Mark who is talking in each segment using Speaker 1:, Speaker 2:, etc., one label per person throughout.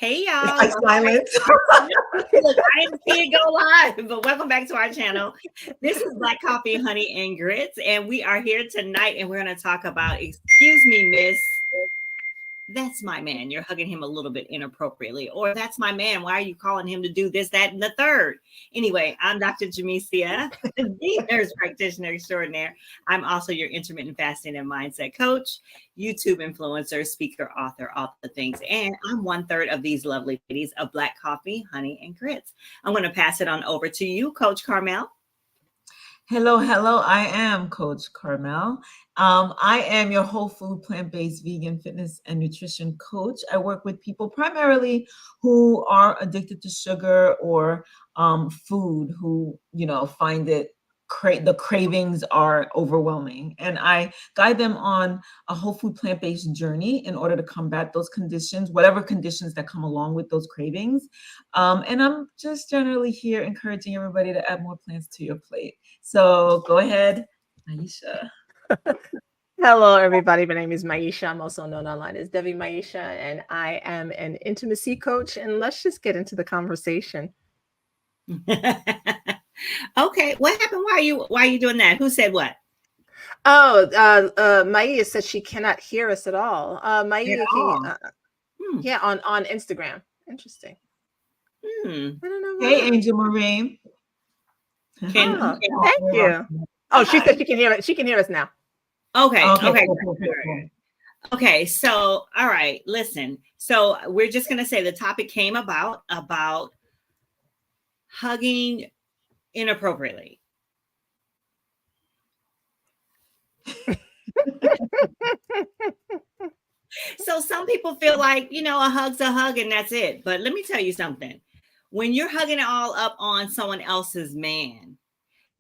Speaker 1: Hey y'all.
Speaker 2: I silence.
Speaker 1: Look, I didn't see it go live, but welcome back to our channel. This is Black Coffee, Honey, and Grits, and we are here tonight, and we're going to talk about, excuse me, miss, that's my man. You're hugging him a little bit inappropriately. Or that's my man. Why are you calling him to do this, that, and the third? Anyway, I'm Dr. Jamesia, the nurse practitioner extraordinaire. I'm also your intermittent fasting and mindset coach, YouTube influencer, speaker, author, all the things. And I'm 1/3 of these lovely ladies of Black Coffee, Honey, and Grits. I'm going to pass it on over to you, Coach Carmel.
Speaker 2: Hello. I am Coach Carmel. I am your whole food, plant-based, vegan, fitness, and nutrition coach. I work with people primarily who are addicted to sugar or food, who find it the cravings are overwhelming, and I guide them on a whole food, plant-based journey in order to combat those conditions, whatever conditions that come along with those cravings. And I'm just generally here encouraging everybody to add more plants to your plate. So go ahead, Maisha.
Speaker 3: Hello, everybody. My name is Maisha. I'm also known online as Devi Maisha, and I am an intimacy coach. And let's just get into the conversation.
Speaker 1: Okay, what happened? Why are you doing that? Who said what?
Speaker 3: Oh, Maya said she cannot hear us at all. Maya, yeah, on Instagram. Interesting.
Speaker 1: I
Speaker 3: don't know.
Speaker 2: Hey, Angel Marine.
Speaker 3: Thank you. Oh, she said she can hear it. She can hear us now.
Speaker 1: Okay. Okay. So, all right. Listen. So we're just gonna say the topic came about hugging inappropriately. So some people feel like, a hug's a hug and that's it. But let me tell you something. When you're hugging it all up on someone else's man,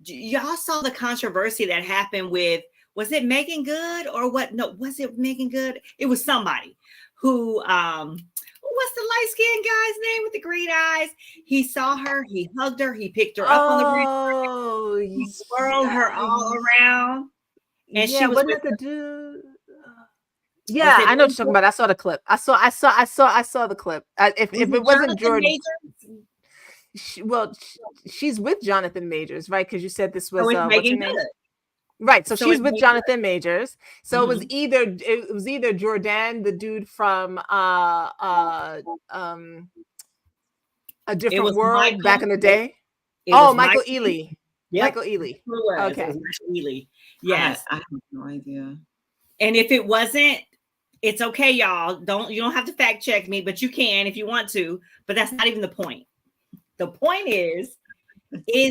Speaker 1: y'all saw the controversy that happened with, was it Megan Good or what? No, was it Megan Good? It was somebody who, what's the light-skinned guy's name with the green eyes? He saw her, he hugged her, he picked her up on the green, he swirled her all around. And she was with
Speaker 3: the dude. Yeah, I know what you're talking about. I saw the clip. I saw the clip. If it wasn't Jordan, she's with Jonathan Majors, right? Because you said this was what's her name? Right. So she's with Jonathan Majors. So it was either Jordan, the dude from A Different World back in the day. Michael Ealy. Yep. Michael Ealy.
Speaker 1: Okay. Michael Ealy. Yes.
Speaker 2: I have no idea.
Speaker 1: And if it wasn't, it's okay, y'all. You don't have to fact check me, but you can if you want to. But that's not even the point. The point is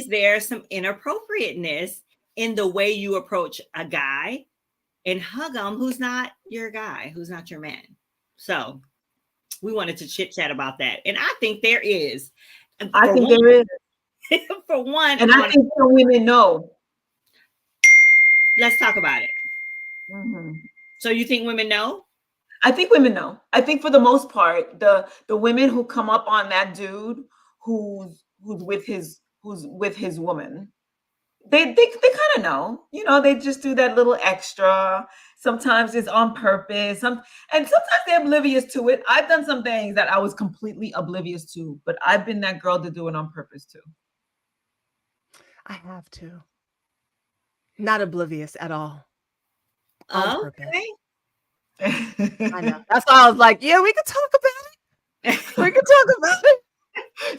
Speaker 1: there some inappropriateness in the way you approach a guy and hug him who's not your guy, who's not your man? So we wanted to chit chat about that. And I think there is.
Speaker 2: I think there is.
Speaker 1: For one.
Speaker 2: And I think some women know.
Speaker 1: Let's talk about it. Mm-hmm. So you think women know?
Speaker 2: I think women know. I think for the most part, the women who come up on that dude who's with his woman, they kind of know. They just do that little extra. Sometimes it's on purpose. And sometimes they're oblivious to it. I've done some things that I was completely oblivious to, but I've been that girl to do it on purpose too.
Speaker 3: I have to. Not oblivious at all. On purpose. I know. That's why I was like, yeah, we could talk about it. We could talk about it.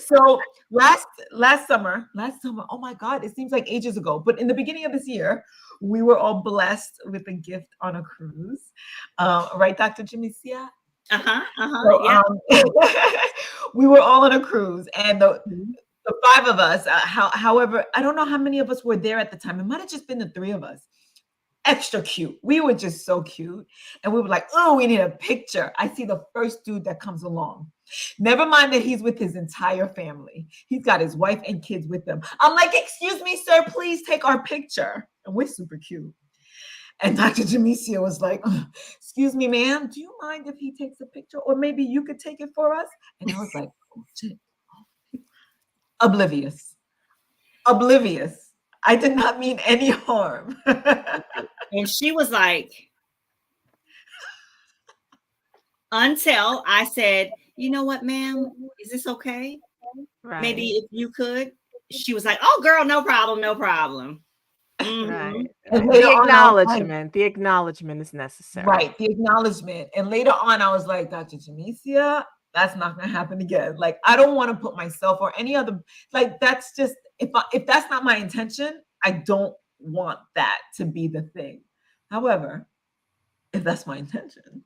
Speaker 2: So last summer, oh my God, it seems like ages ago, but in the beginning of this year, we were all blessed with a gift on a cruise. Right, Dr. Jamesia? We were all on a cruise, and the five of us, however, I don't know how many of us were there at the time. It might have just been the three of us. Extra cute. We were just so cute. And we were like, oh, we need a picture. I see the first dude that comes along. Never mind that he's with his entire family. He's got his wife and kids with him. I'm like, excuse me, sir, please take our picture. And we're super cute. And Dr. Jamesia was like, excuse me, ma'am, do you mind if he takes a picture? Or maybe you could take it for us? And I was like, oh, shit. Oblivious. I did not mean any harm.
Speaker 1: And she was like, until I said, you know what, ma'am, is this okay?
Speaker 3: Right.
Speaker 1: Maybe if you could. She was like, oh, girl, no problem, no problem.
Speaker 3: Right.
Speaker 2: And
Speaker 3: The
Speaker 2: later on, I was like,
Speaker 3: acknowledgement is necessary.
Speaker 2: right, the acknowledgement. And later on, I was like, Dr. Jamesia, that's not going to happen again. Like, I don't want to put myself or any other, like, that's just, if that's not my intention, I don't want that to be the thing. However, if that's my intention,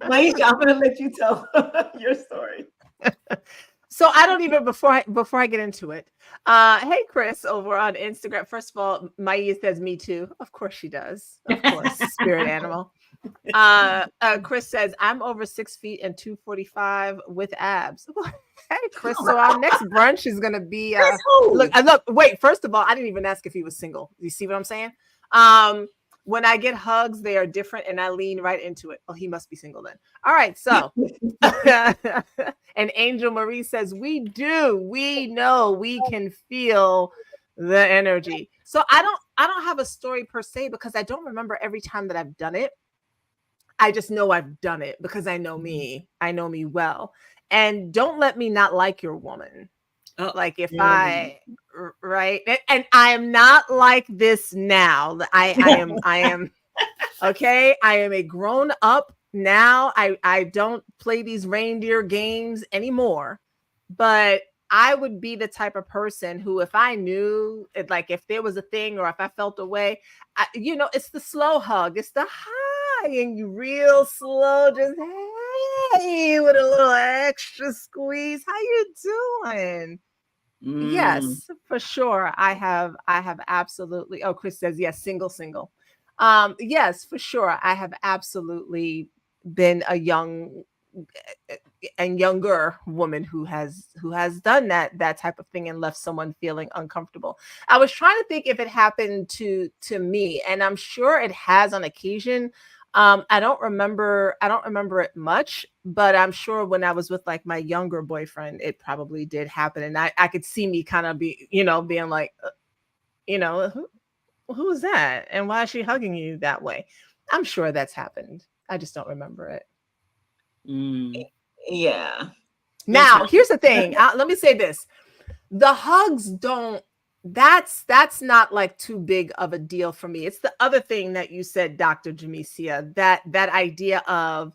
Speaker 2: Maisha, I'm going to let you tell your story.
Speaker 3: So I don't even before I get into it. Hey Chris over on Instagram. First of all, Maya says me too. Of course she does. Of course, spirit animal. Chris says I'm over 6 feet and 245 with abs. Hey Chris, so our next brunch is gonna be look. Wait. First of all, I didn't even ask if he was single. You see what I'm saying? When I get hugs, they are different, and I lean right into it. Oh, he must be single then. All right, so and Angel Marie says we know, we can feel the energy. So I don't have a story per se because I don't remember every time that I've done it. I just know I've done it because I know me well. And don't let me not like your woman. Like if right. And I am not like this now. I am okay. I am a grown up now. I don't play these reindeer games anymore, but I would be the type of person who, if I knew it, like if there was a thing or if I felt a way, it's the slow hug. It's the hi and you real slow, just hey, with a little extra squeeze. How you doing? Yes, for sure. I have absolutely. Oh, Chris says yes, single. Yes, for sure. I have absolutely been a young and younger woman who has done that type of thing and left someone feeling uncomfortable. I was trying to think if it happened to me, and I'm sure it has on occasion. I don't remember it much, but I'm sure when I was with like my younger boyfriend, it probably did happen. And I could see me kind of being like, who's that? And why is she hugging you that way? I'm sure that's happened. I just don't remember it.
Speaker 2: Yeah.
Speaker 3: Now, here's the thing. Let me say this. The hugs that's not like too big of a deal for me. It's the other thing that you said, Dr. Jamesia, that idea of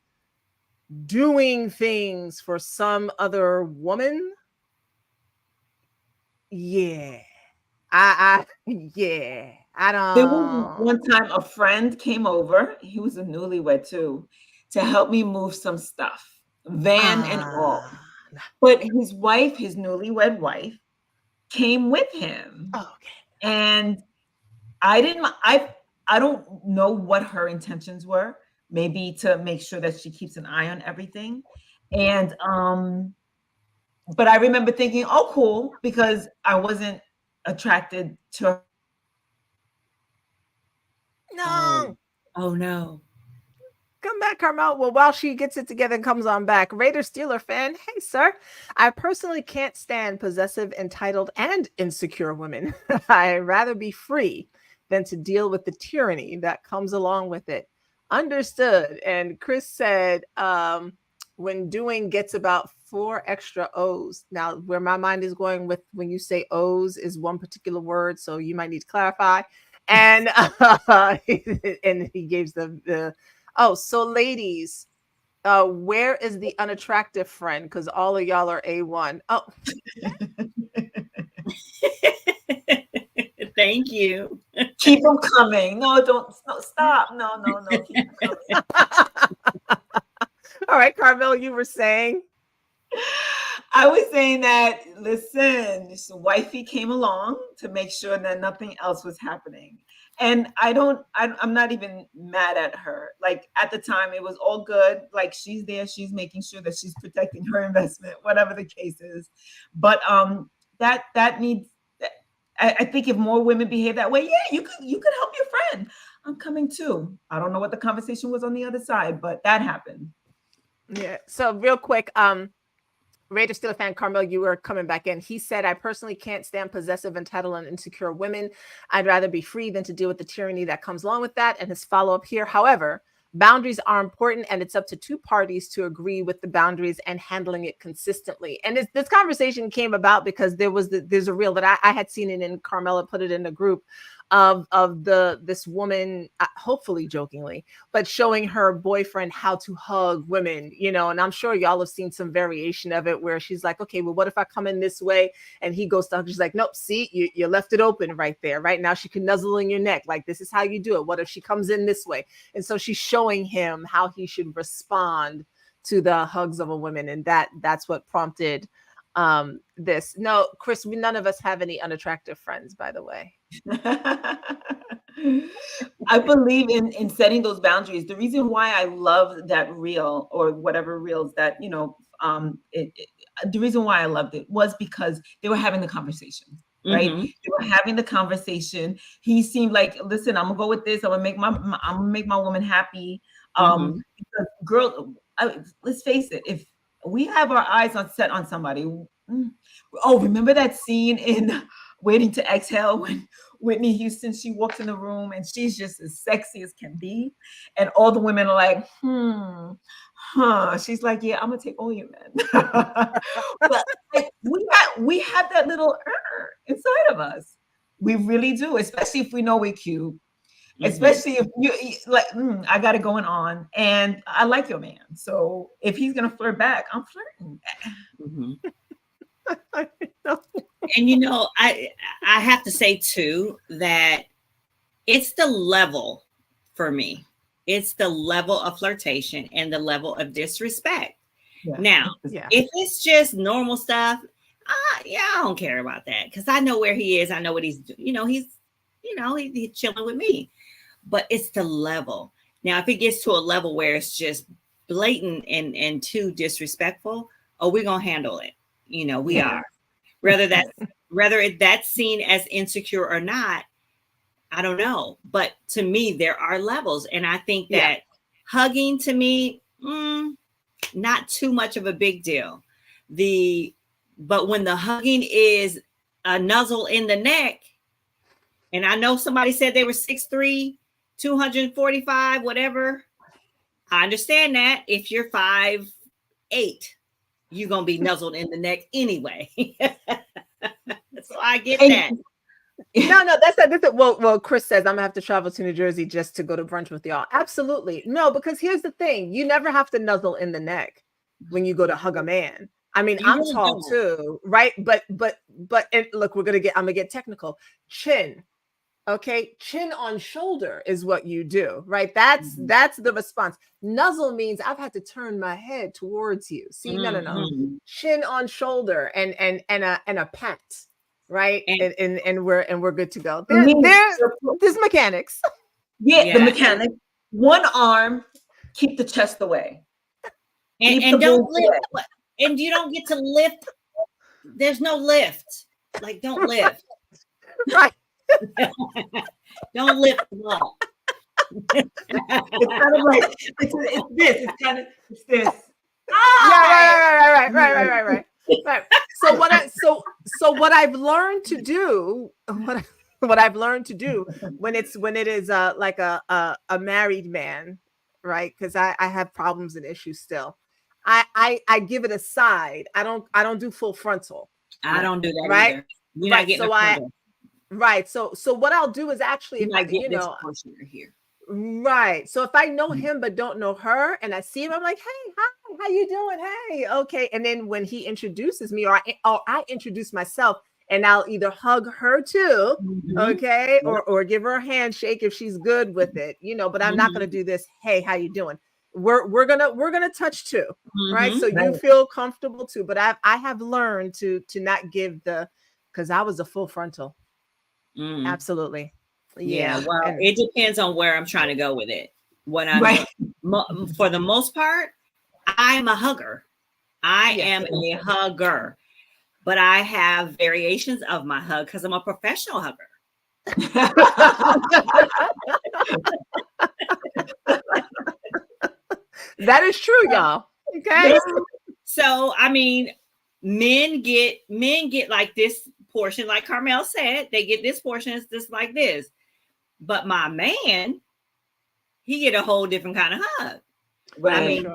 Speaker 3: doing things for some other woman. Yeah. I don't.
Speaker 2: There was one time a friend came over. He was a newlywed too, to help me move some stuff, van and all. But his wife, his newlywed wife, came with him.
Speaker 3: Oh, okay.
Speaker 2: And I don't know what her intentions were. Maybe to make sure that she keeps an eye on everything. And but I remember thinking, oh, cool, because I wasn't attracted to her.
Speaker 3: No.
Speaker 1: Oh no.
Speaker 3: Come back, Carmel. Well, while she gets it together and comes on back, Raider Steeler fan. Hey, sir. I personally can't stand possessive, entitled, and insecure women. I'd rather be free than to deal with the tyranny that comes along with it. Understood. And Chris said, when doing gets about 4 extra O's. Now, where my mind is going with when you say O's is one particular word, so you might need to clarify. And and he gives the oh, so ladies, where is the unattractive friend? Because all of y'all are A1. Oh.
Speaker 1: Thank you.
Speaker 2: Keep them coming. No, stop. No. Keep them coming.
Speaker 3: All right, Carmel, you were saying?
Speaker 2: I was saying that, listen, this wifey came along to make sure that nothing else was happening. And I'm not even mad at her. Like at the time, it was all good. Like she's there, she's making sure that she's protecting her investment, whatever the case is. But that needs, I think if more women behave that way, yeah, you could help your friend. I'm coming too. I don't know what the conversation was on the other side, but that happened.
Speaker 3: Yeah. So real quick, Raider Steeler fan Carmel, you were coming back in. He said, I personally can't stand possessive, entitled, and insecure women. I'd rather be free than to deal with the tyranny that comes along with that. And his follow-up here, however, boundaries are important, and it's up to two parties to agree with the boundaries and handling it consistently. And this conversation came about because there's a reel that I had seen it in, Carmela put it in the group, of this woman, hopefully jokingly, but showing her boyfriend how to hug women, and I'm sure y'all have seen some variation of it where she's like, okay, well, what if I come in this way? And he goes to hug. She's like, nope, see, you left it open right there. Right now she can nuzzle in your neck. Like, this is how you do it. What if she comes in this way? And so she's showing him how he should respond to the hugs of a woman. And that's what prompted this. No, Chris, none of us have any unattractive friends, by the way.
Speaker 2: I believe in setting those boundaries. The reason why I love that reel, or whatever reels that, the reason why I loved it was because they were having the conversation, right?
Speaker 1: Mm-hmm.
Speaker 2: They were having the conversation. He seemed like, listen, I'm gonna go with this. I'm gonna make my woman happy. Because girl, let's face it, if we have our eyes set on somebody, remember that scene in Waiting to Exhale when Whitney Houston, she walks in the room and she's just as sexy as can be, and all the women are like, she's like, yeah, I'm gonna take all your men. But we have that little inside of us. We really do, especially if we know we're cute. Especially if you like, I got it going on and I like your man. So if he's gonna flirt back, I'm flirting.
Speaker 1: And I have to say too that it's the level for me. It's the level of flirtation and the level of disrespect. Yeah. Now, if it's just normal stuff, I don't care about that because I know where he is. I know what he's doing. He's chilling with me. But it's the level. Now, if it gets to a level where it's just blatant and too disrespectful, we're gonna handle it. We are. Whether that's seen as insecure or not, I don't know. But to me, there are levels. And I think that hugging to me, not too much of a big deal. But when the hugging is a nuzzle in the neck, and I know somebody said they were 6'3", 245, whatever. I understand that. If you're 5'8", you're going to be nuzzled in the neck anyway. So I get that.
Speaker 3: No, that's it. Well, Chris says I'm gonna have to travel to New Jersey just to go to brunch with y'all. Absolutely. No, because here's the thing. You never have to nuzzle in the neck when you go to hug a man. I mean, I'm tall too, right? But and look, I'm gonna get technical. Chin. Okay, chin on shoulder is what you do, right? That's the response. Nuzzle means I've had to turn my head towards you. See, no. Chin on shoulder and a pat, right? And we're good to go. There's mechanics.
Speaker 2: Yeah, the mechanics. One arm, keep the chest away.
Speaker 1: And don't lift. And you don't get to lift. There's no lift. Like, don't lift.
Speaker 3: Right.
Speaker 1: Don't lift the wall.
Speaker 2: It's kind of like it's this. It's this.
Speaker 3: Right. So what I've learned to do, what I've learned to do when it is like a married man, right? Because I have problems and issues still. I give it a side. I don't do full frontal.
Speaker 1: I don't do that
Speaker 3: right?
Speaker 1: either. You're not getting
Speaker 3: right. So what I'll do is actually,
Speaker 1: this portion here.
Speaker 3: Right. So if I know him but don't know her, and I see him, I'm like, hey, hi, how you doing? Hey, okay. And then when he introduces me, or I introduce myself, and I'll either hug her too, okay, or give her a handshake if she's good with it, But I'm not gonna do this. Hey, how you doing? We're gonna touch too, right? So you feel comfortable too. But I have learned to not give because I was a full frontal. Absolutely.
Speaker 1: Yeah. Well, it depends on where I'm trying to go with it. What I'm for the most part, I'm a hugger. I am a hugger, but I have variations of my hug because I'm a professional hugger.
Speaker 3: That is true, y'all. Okay.
Speaker 1: So I mean, men get like this portion, like Carmel said, they get this portion is just like this. But my man, he get a whole different kind of hug.
Speaker 2: Right.
Speaker 1: I mean,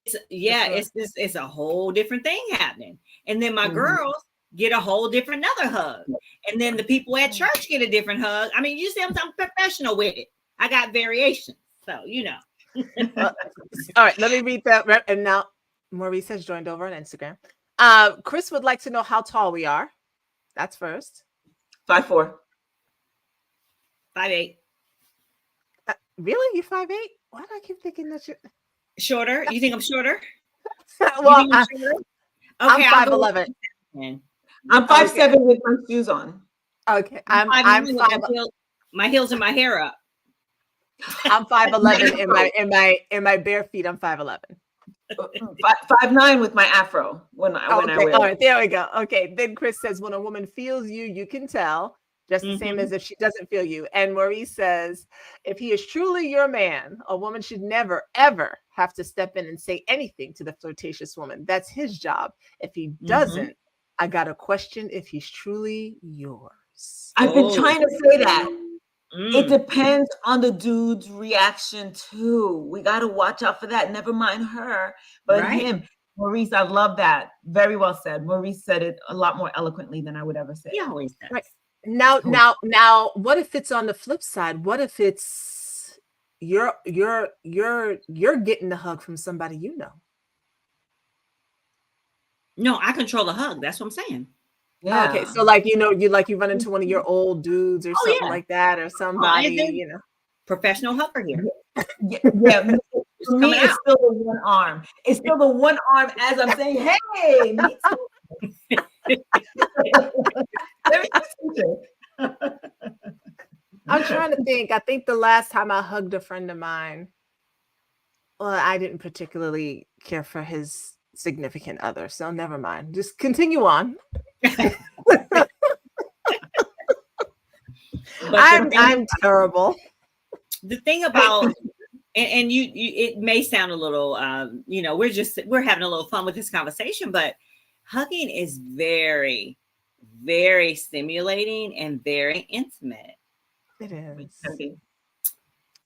Speaker 1: it's a whole different thing happening. And then my girls get a whole different another hug. And then the people at church get a different hug. I mean, you see, I'm professional with it. I got variations. So, you know.
Speaker 3: All right, let me read that. And now Maurice has joined over on Instagram. Chris would like to know how tall we are. That's first.
Speaker 2: 5'4".
Speaker 1: 5'8".
Speaker 3: Really? You 5'8"? Why do I keep thinking that you're
Speaker 1: shorter? You think I'm shorter?
Speaker 3: Well,
Speaker 1: I'm
Speaker 3: shorter? I'm 5'11".
Speaker 2: I'm 5'7" with my shoes on.
Speaker 3: Okay, I'm 5'11".
Speaker 1: My heels and my hair up.
Speaker 3: I'm 5'11" in my bare feet. I'm 5'11".
Speaker 2: 5'9" with my afro when I wear
Speaker 3: all right, there we go. Okay, then Chris says, when a woman feels you, you can tell, just the same as if she doesn't feel you. And Maurice says, if he is truly your man, a woman should never, ever have to step in and say anything to the flirtatious woman. That's his job. If he doesn't, I got to question if he's truly yours.
Speaker 2: I've been trying to say that. It depends on the dude's reaction too. We got to watch out for that. Never mind her, but him. Maurice, I love that. Very well said. Maurice said it a lot more eloquently than I would ever say.
Speaker 1: He always does.
Speaker 3: Right. Now, what if it's on the flip side? What if it's you're getting the hug from somebody you know?
Speaker 1: No, I control the hug. That's what I'm saying.
Speaker 3: Yeah. Okay, so like you run into one of your old dudes or something like that, or somebody,
Speaker 1: professional hugger here.
Speaker 2: Yeah. For me, it's still the one arm. It's still the one arm as I'm saying, "Hey, me too."
Speaker 3: I'm trying to think. I think the last time I hugged a friend of mine, well, I didn't particularly care for his significant other, so never mind. Just continue on. I'm terrible.
Speaker 1: The thing about and you it may sound a little we're having a little fun with this conversation, but hugging is very, very stimulating and very intimate.
Speaker 3: It is.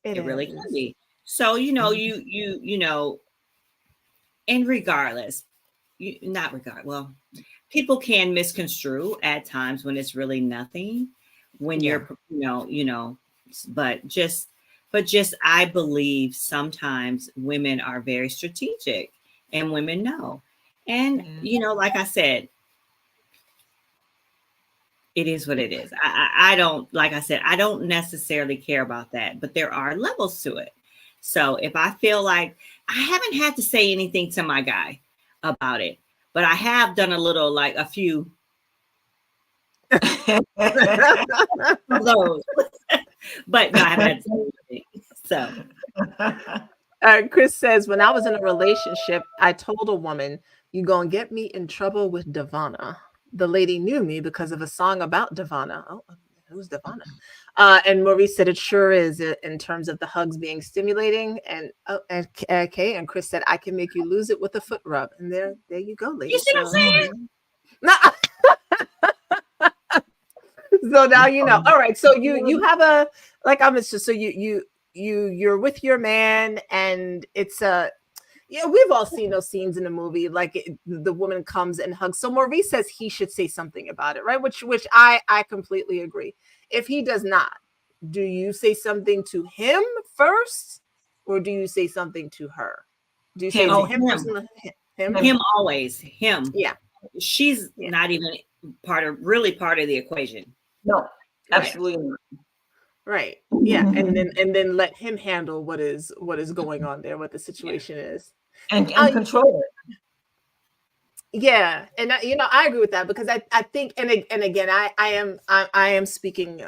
Speaker 1: It really can be. So and regardless, people can misconstrue at times when it's really nothing. When you're, but just I believe sometimes women are very strategic, and women know, and like I said, it is what it is. I don't, like I said, I don't necessarily care about that, but there are levels to it. So if I feel like I haven't had to say anything to my guy about it, but I have done a few of those. But no, I haven't had to say anything. So
Speaker 3: Chris says, when I was in a relationship, I told a woman, "You gonna get me in trouble with Devana." The lady knew me because of a song about Devana. Oh, who's Devana? And Maurice said, it sure is in terms of the hugs being stimulating. And Chris said, I can make you lose it with a foot rub. And there you go, ladies.
Speaker 1: You see what I'm saying?
Speaker 3: So now you know. All right. So you have a, like I'm just so you're with your man, and it's we've all seen those scenes in the movie, like the woman comes and hugs. So Maurice says he should say something about it, right? Which I completely agree. If he does not, do you say something to him first, or do you say something to her? Do you say to him personally?
Speaker 1: Him always. Him.
Speaker 3: Yeah.
Speaker 1: She's not even part of the equation.
Speaker 2: No, absolutely not.
Speaker 3: Right. Yeah. And then let him handle what is going on there, what the situation is.
Speaker 2: And control it.
Speaker 3: Yeah. And I agree with that, because I think, and again, I am speaking,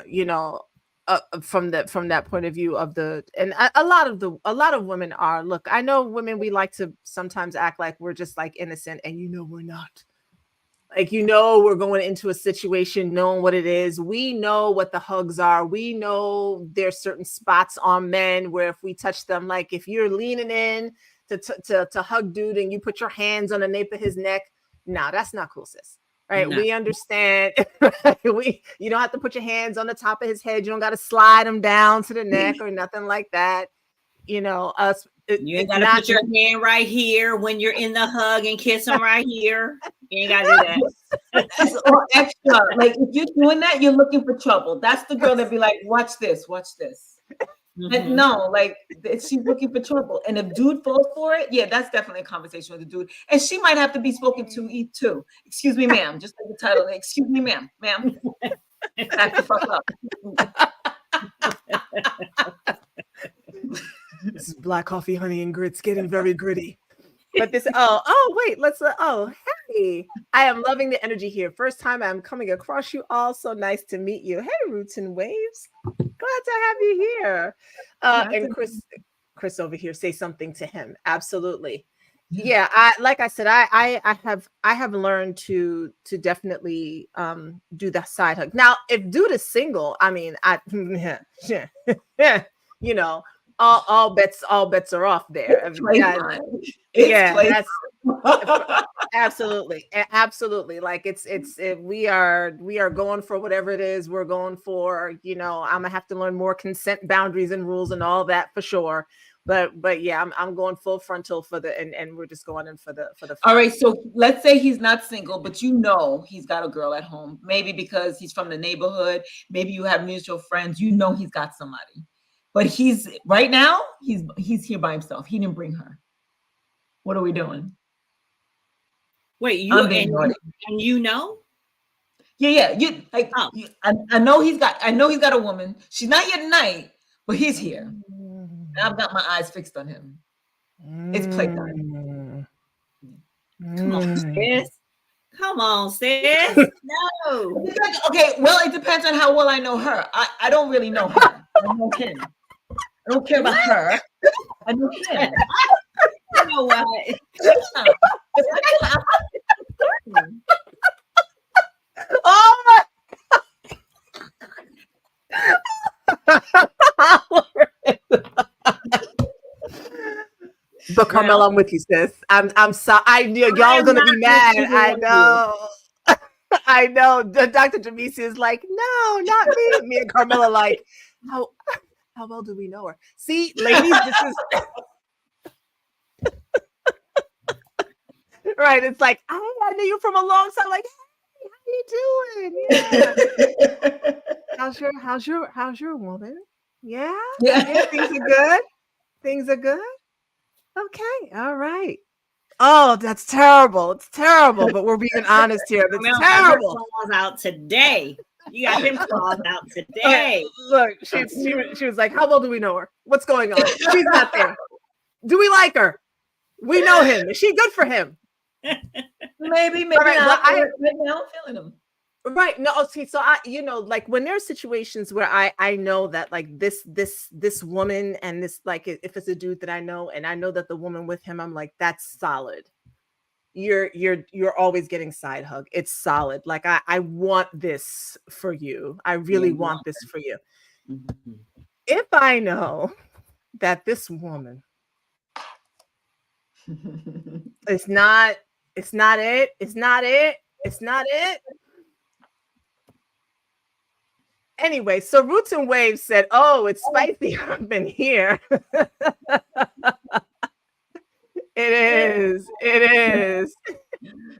Speaker 3: from that point of view of a lot of women are, look, I know women, we like to sometimes act like we're just like innocent, and we're not. Like, we're going into a situation knowing what it is. We know what the hugs are. We know there's certain spots on men where if we touch them, like if you're leaning in to hug dude and you put your hands on the nape of his neck, that's not cool, sis. Right? No. We understand. You don't have to put your hands on the top of his head. You don't got to slide him down to the neck or nothing like that. You know, us.
Speaker 1: You ain't gotta put your hand right here when you're in the hug and kiss them right here. You ain't gotta do that.
Speaker 2: It's all extra. Like if you're doing that, you're looking for trouble. That's the girl that be like, watch this, watch this. But no, like she's looking for trouble. And if dude falls for it, yeah, that's definitely a conversation with the dude. And she might have to be spoken to too. Excuse me, ma'am. Just like the title. Excuse me, ma'am. Back the fuck up.
Speaker 3: This is Black Coffee, Honey, and Grits getting very gritty. But this, wait, hey, I am loving the energy here. First time I'm coming across you all. So nice to meet you. Hey, Roots and Waves. Glad to have you here. And Chris over here, say something to him. Absolutely. Yeah, like I said, I have learned to definitely do the side hug. Now, if dude is single, I mean, you know, all bets are off there. That's absolutely like we are going for whatever it is we're going for. You know, I'm gonna have to learn more consent boundaries and rules and all that for sure. But yeah, I'm going full frontal for the and we're just going in for the fun.
Speaker 2: All right, so let's say he's not single, but you know he's got a girl at home, maybe because he's from the neighborhood, maybe you have mutual friends, you know he's got somebody. But he's right now, he's here by himself. He didn't bring her. What are we doing?
Speaker 1: Wait, you know?
Speaker 2: Yeah. You like I know he's got a woman. She's not yet night, but he's here. And I've got my eyes fixed on him. It's playtime.
Speaker 1: Come on, sis. Come on, sis. No.
Speaker 2: Okay, well, it depends on how well I know her. I don't really know her. I know him. I don't care about her. I know him.
Speaker 1: You know what?
Speaker 3: Oh my. But Carmel, I'm with you, sis. I'm sorry. I knew y'all gonna be mad. I know. I know. Dr. Jamisi is like, no, not me. Me and Carmela like, how well do we know her? See, ladies, this is right. It's like, I knew you from a long time. Like, hey, how you doing? Yeah. How's your woman? Yeah. Things are good. Things are good. Okay. All right. Oh, that's terrible. It's terrible, but we're being honest here. That's terrible.
Speaker 1: Claws out today. You got him claws out today.
Speaker 3: Look, she was like, how well do we know her? What's going on? She's not there. Do we like her? We know him. Is she good for him?
Speaker 2: Maybe
Speaker 3: right,
Speaker 2: not. Right now I'm feeling him.
Speaker 3: Right. No, see, so like when there are situations where I know that like this woman and this, like if it's a dude that I know and I know that the woman with him, I'm like, that's solid. You're always getting side hug. It's solid. Like I want this for you. I really want this for you. Mm-hmm. If I know that this woman it's not it. Anyway, so Roots and Waves said, oh, it's spicy up in here. It is.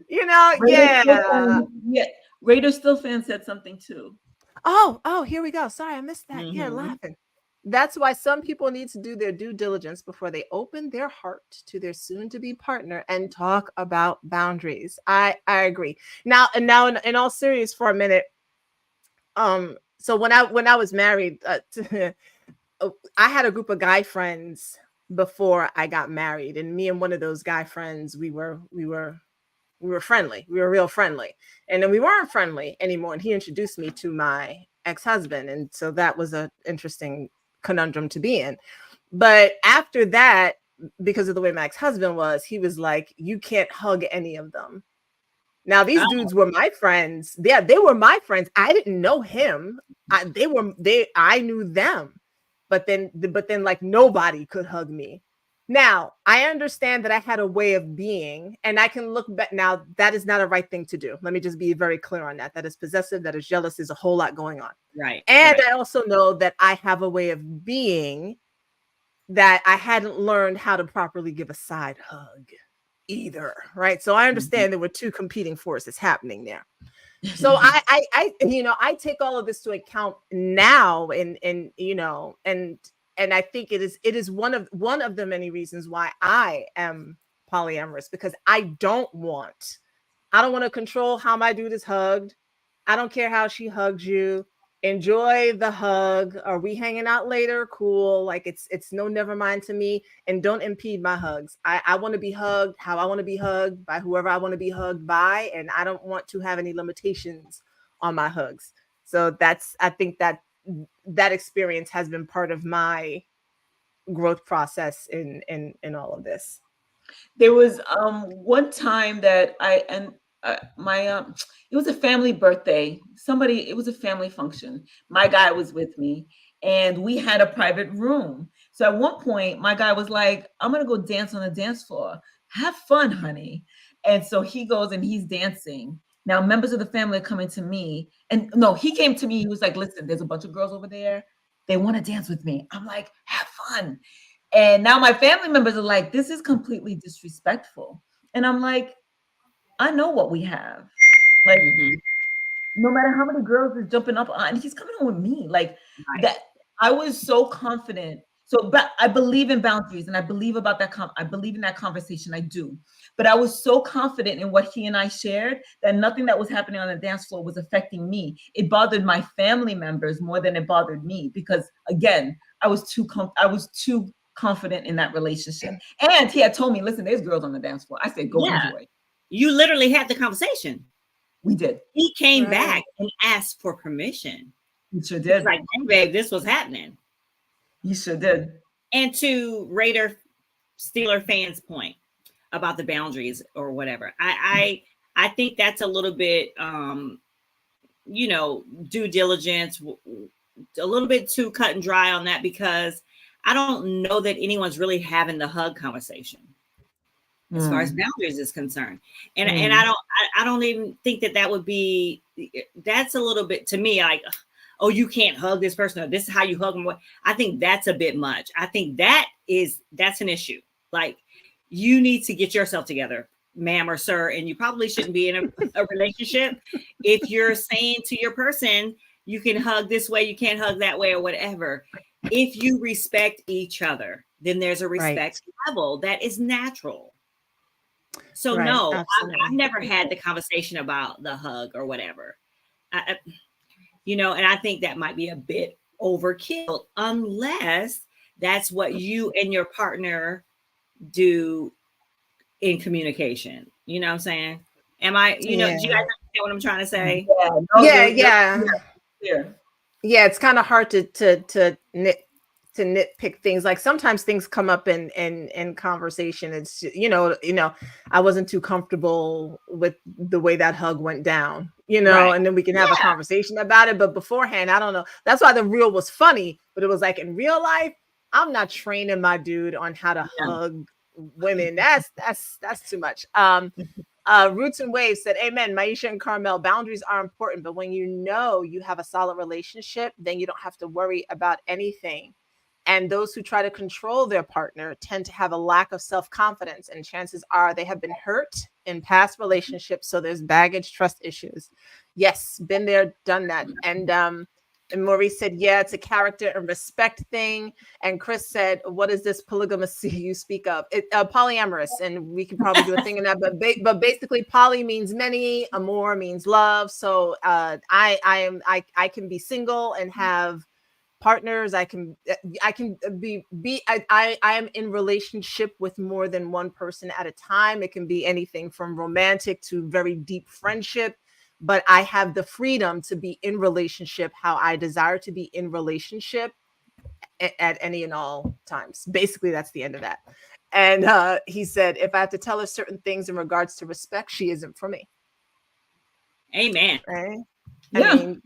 Speaker 3: You know,
Speaker 2: yeah. Raider Still fan said something too.
Speaker 3: Oh, here we go. Sorry, I missed that. Mm-hmm. Yeah, laughing. That's why some people need to do their due diligence before they open their heart to their soon-to-be partner and talk about boundaries. I agree. Now in all serious for a minute, so when I was married, I had a group of guy friends before I got married, and me and one of those guy friends, we were friendly. We were real friendly, and then we weren't friendly anymore. And he introduced me to my ex-husband, and so that was an interesting conundrum to be in. But after that, because of the way my ex-husband was, he was like, "You can't hug any of them." Now, these dudes were my friends. Yeah, they were my friends. I didn't know him. I knew them. But then like nobody could hug me. Now, I understand that I had a way of being, and I can look back now. That is not a right thing to do. Let me just be very clear on that. That is possessive. That is jealous. There's a whole lot going on.
Speaker 1: Right.
Speaker 3: And I also know that I have a way of being that I hadn't learned how to properly give a side hug either, right? So I understand there were two competing forces happening there. So I take all of this to account now, and I think it is one of the many reasons why I am polyamorous, because I don't want to control how my dude is hugged. I don't care how she hugs you. Enjoy the hug. Are we hanging out later? Cool. Like it's no never mind to me. And don't impede my hugs. I want to be hugged how I want to be hugged by whoever I want to be hugged by. And I don't want to have any limitations on my hugs. So I think that experience has been part of my growth process in all of this.
Speaker 2: There was one time that it was a family birthday. It was a family function. My guy was with me and we had a private room. So at one point, my guy was like, I'm going to go dance on the dance floor. Have fun, honey. And so he goes and he's dancing. Now, members of the family are coming to me. And no, he came to me. He was like, listen, there's a bunch of girls over there. They want to dance with me. I'm like, have fun. And now my family members are like, this is completely disrespectful. And I'm like, I know what we have. Like, no matter how many girls is jumping up on, he's coming on with me. Like that. I was so confident. So, but I believe in boundaries, and I believe about that. I believe in that conversation. I do. But I was so confident in what he and I shared that nothing that was happening on the dance floor was affecting me. It bothered my family members more than it bothered me, because again, I was too confident in that relationship. And he had told me, listen, there's girls on the dance floor. I said, go enjoy.
Speaker 1: You literally had the conversation.
Speaker 2: We did.
Speaker 1: He came back and asked for permission.
Speaker 2: He sure did.
Speaker 1: Like, hey, babe, this was happening.
Speaker 2: He sure did.
Speaker 1: And to Raider Steeler fans' point about the boundaries or whatever, I think that's a little bit, due diligence, a little bit too cut and dry on that, because I don't know that anyone's really having the hug conversation as far as boundaries is concerned. And I don't even think that would be, that's a little bit to me like, oh, you can't hug this person, or this is how you hug them. I think that's a bit much. I think that's an issue. Like, you need to get yourself together, ma'am or sir, and you probably shouldn't be in a relationship if you're saying to your person, you can hug this way, you can't hug that way, or whatever. If you respect each other, then there's a respect level that is natural. So no, I've never had the conversation about the hug or whatever. And I think that might be a bit overkill, unless that's what you and your partner do in communication. You know what I'm saying? Am I, do you guys understand what I'm trying to say?
Speaker 3: Yeah, it's kind of hard to nitpick things. Like sometimes things come up in conversation. It's I wasn't too comfortable with the way that hug went down, and then we can have a conversation about it. But beforehand, I don't know. That's why the reel was funny, but it was like in real life, I'm not training my dude on how to hug women. That's too much. Roots and Waves said, amen. Maisha and Carmel, boundaries are important, but when you have a solid relationship, then you don't have to worry about anything. And those who try to control their partner tend to have a lack of self-confidence, and chances are they have been hurt in past relationships. So there's baggage, trust issues. Yes, been there, done that. And Maurice said, yeah, it's a character and respect thing. And Chris said, what is this polygamy you speak of? Polyamorous. And we can probably do a thing in that. But basically, poly means many, amor means love. So I can be single and have partners. I am in relationship with more than one person at a time. It can be anything from romantic to very deep friendship. But I have the freedom to be in relationship how I desire to be in relationship at any and all times. Basically, that's the end of that. And he said, if I have to tell her certain things in regards to respect, she isn't for me.
Speaker 1: Amen.
Speaker 3: Right? I mean,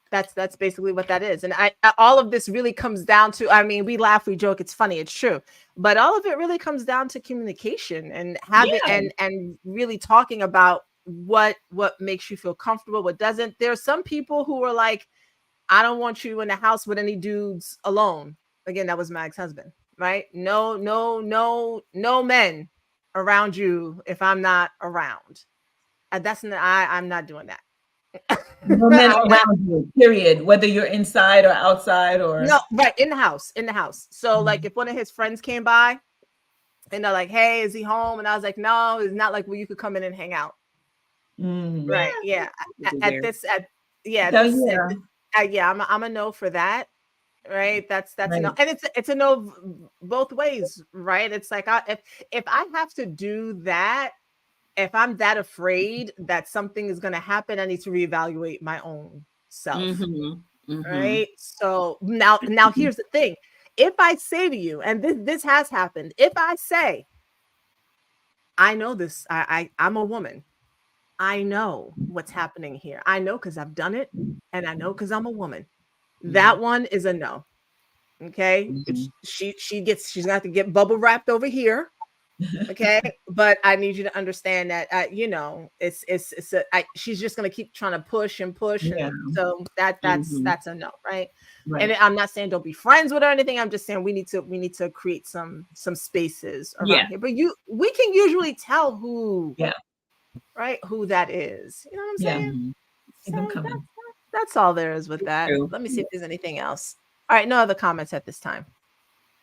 Speaker 3: that's basically what that is. And all of this really comes down to, I mean, we laugh, we joke, it's funny, it's true. But all of it really comes down to communication and having and really talking about what makes you feel comfortable, what doesn't. There are some people who are like, I don't want you in the house with any dudes alone. Again, that was my ex-husband. right? No men around you if I'm not around. That's not, I'm not doing that.
Speaker 2: No men around you, period. Whether you're inside or outside or
Speaker 3: no, right, in the house. So like if one of his friends came by and they're like, hey, is he home? And I was like, no, it's not like, well, you could come in and hang out. Right. Yeah. I'm a no for that. Right. That's right. A no. And it's a no both ways. Right. It's like, if I have to do that, if I'm that afraid that something is going to happen, I need to reevaluate my own self. Right. So now here's the thing. If I say to you, and this has happened, if I say, I know this, I'm a woman. I know what's happening here. I know because I've done it, and I know because I'm a woman. That one is a no. Okay. She's gonna have to get bubble wrapped over here. Okay, but I need you to understand that she's just gonna keep trying to push, and so that's a no, right? And I'm not saying don't be friends with her or anything. I'm just saying we need to create some spaces around here. But we can usually tell who who that is. You know what I'm saying? So that's all there is with that. Let me see if there's anything else. All right, no other comments at this time.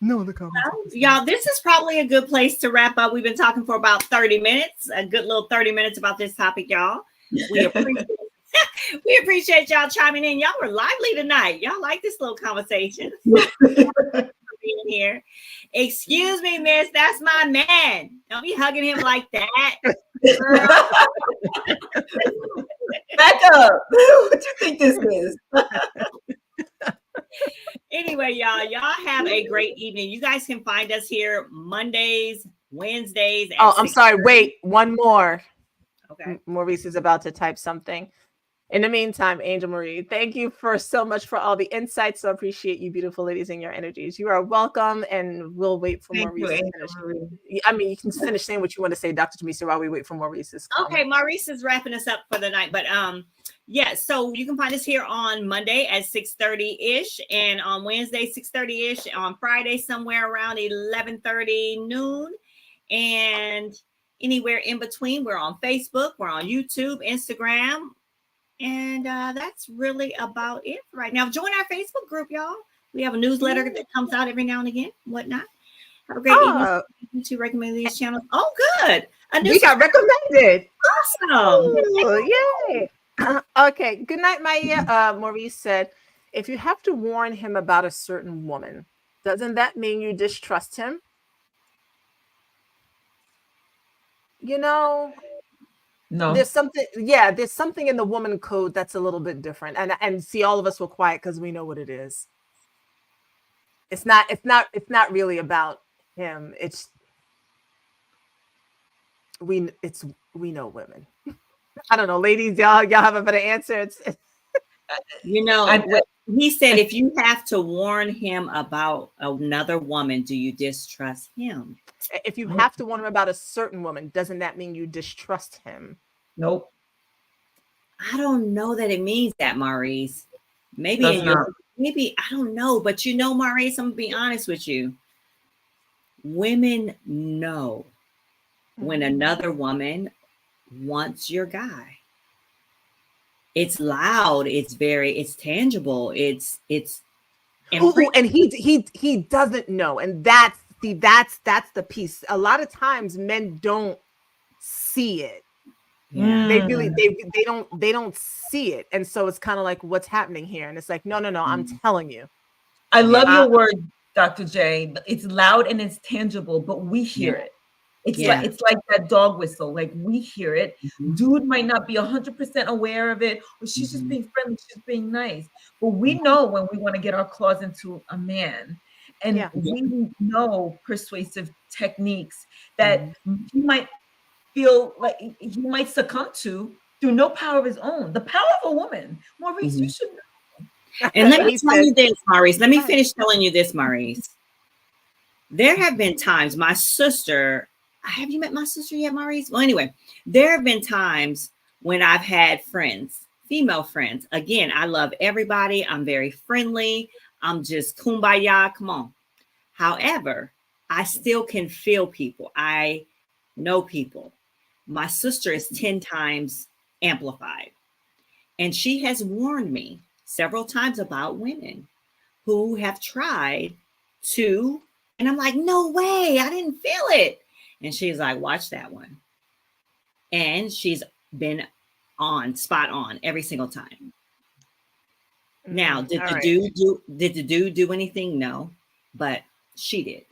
Speaker 1: No other comments. Well, y'all, this is probably a good place to wrap up. We've been talking for about 30 minutes, a good little 30 minutes about this topic, y'all. We appreciate y'all chiming in. Y'all were lively tonight. Y'all like this little conversation. Being here. Excuse me, miss, that's my man. Don't be hugging him like that.
Speaker 2: Back up. What do you think this is?
Speaker 1: Anyway, y'all have a great evening. You guys can find us here Mondays, Wednesdays.
Speaker 3: Oh, I'm sorry. Wait, one more. Okay. Maurice is about to type something. In the meantime, Angel Marie, thank you so much for all the insights. So appreciate you, beautiful ladies, and your energies. You are welcome, and we'll wait for Maurice to finish. I mean, you can finish saying what you want to say, Dr. Jamisa, while we wait for Maurice's comment.
Speaker 1: Okay, Maurice is wrapping us up for the night, but so you can find us here on Monday at 6:30-ish, and on Wednesday 6:30-ish, on Friday somewhere around 11:30 noon, and anywhere in between. We're on Facebook, we're on YouTube, Instagram. And that's really about it right now. Join our Facebook group, y'all. We have a newsletter that comes out every now and again, whatnot. Have a great evening. You to recommend these channels. Oh, good.
Speaker 3: We got recommended.
Speaker 1: Awesome.
Speaker 3: Yay. Okay. Good night, Maya. Maurice said, if you have to warn him about a certain woman, doesn't that mean you distrust him? You know,
Speaker 2: no,
Speaker 3: there's something in the woman code that's a little bit different. And see, all of us were quiet because we know what it is. It's not really about him. We know women. I don't know, ladies, y'all have a better answer.
Speaker 1: He said, if you have to warn him about another woman, do you distrust him?
Speaker 3: If you have to warn him about a certain woman, doesn't that mean you distrust him?
Speaker 2: Nope.
Speaker 1: I don't know that it means that, Maurice. Maybe I don't know, but Maurice, I'm gonna be honest with you. Women know when another woman wants your guy. It's loud. It's tangible. It's
Speaker 3: and he doesn't know, and that's the piece. A lot of times men don't see it.
Speaker 1: Yeah.
Speaker 3: They don't see it, and so it's kind of like, what's happening here? And it's like, no, I'm telling you.
Speaker 2: I love your word, Dr. J. It's loud and it's tangible, but we hear it. It's like that dog whistle. Like, we hear it. Dude might not be 100% aware of it, or she's just being friendly, she's being nice. But we know when we want to get our claws into a man, and we know persuasive techniques that he might feel like he might succumb to through no power of his own. The power of a woman. Maurice, you should know.
Speaker 1: And let me tell you this, Maurice. Let me finish telling you this, Maurice. There have been times, my sister. Have you met my sister yet, Maurice? Well, anyway, there have been times when I've had friends, female friends. Again, I love everybody. I'm very friendly. I'm just kumbaya. Come on. However, I still can feel people. I know people. My sister is 10 times amplified. And she has warned me several times about women who have tried to, and I'm like, no way, I didn't feel it. And she's like, watch that one. And she's been spot on every single time. Now, did the dude do anything? No, but she did.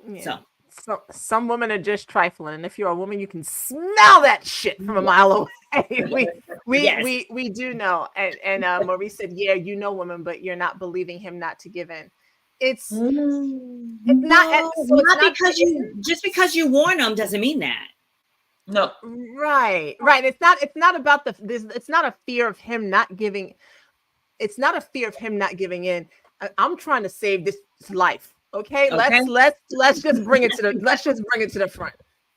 Speaker 3: Yeah. So some women are just trifling, and if you're a woman, you can smell that shit from a mile away. we do know. And Maurice said, "Yeah, you know women, but you're not believing him not to give in." It's not
Speaker 1: because you warn them doesn't mean that.
Speaker 2: No,
Speaker 3: right. It's not about it's not a fear of him not giving. It's not a fear of him not giving in. I'm trying to save this life. Okay, let's just bring it to the front.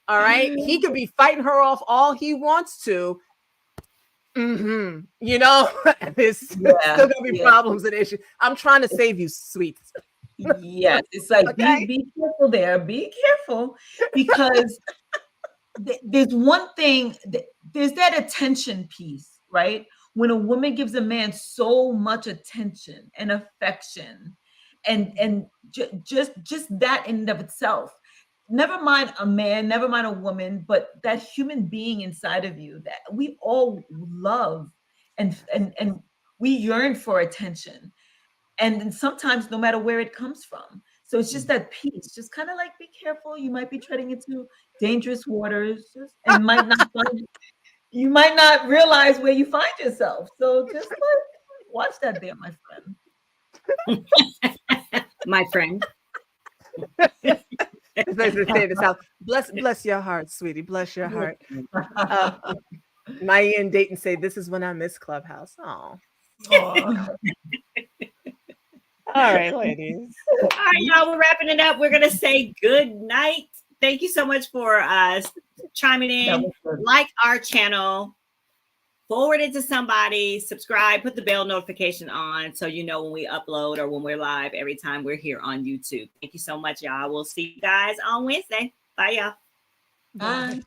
Speaker 3: All right, he could be fighting her off all he wants to. You know, there's still gonna be problems and issues. I'm trying to save you, sweets.
Speaker 2: Yes, it's like be careful there. Be careful, because there's one thing. There's that attention piece, right? When a woman gives a man so much attention and affection, and just that in and of itself, never mind a man, never mind a woman, but that human being inside of you that we all love and we yearn for attention, and sometimes no matter where it comes from. So it's just that piece, just kind of like, be careful, you might be treading into dangerous waters, and you might not realize where you find yourself. So just watch that there, my friend.
Speaker 1: My friend.
Speaker 3: Bless your heart, sweetie. Bless your heart. Maya and Dayton say, this is when I miss Clubhouse. Oh. All right, ladies.
Speaker 1: All right, y'all, we're wrapping it up. We're going to say good night. Thank you so much for chiming in. Like our channel. Forward it to somebody, subscribe, put the bell notification on so you know when we upload or when we're live every time we're here on YouTube. Thank you so much, y'all. We'll see you guys on Wednesday. Bye, y'all.
Speaker 2: Bye.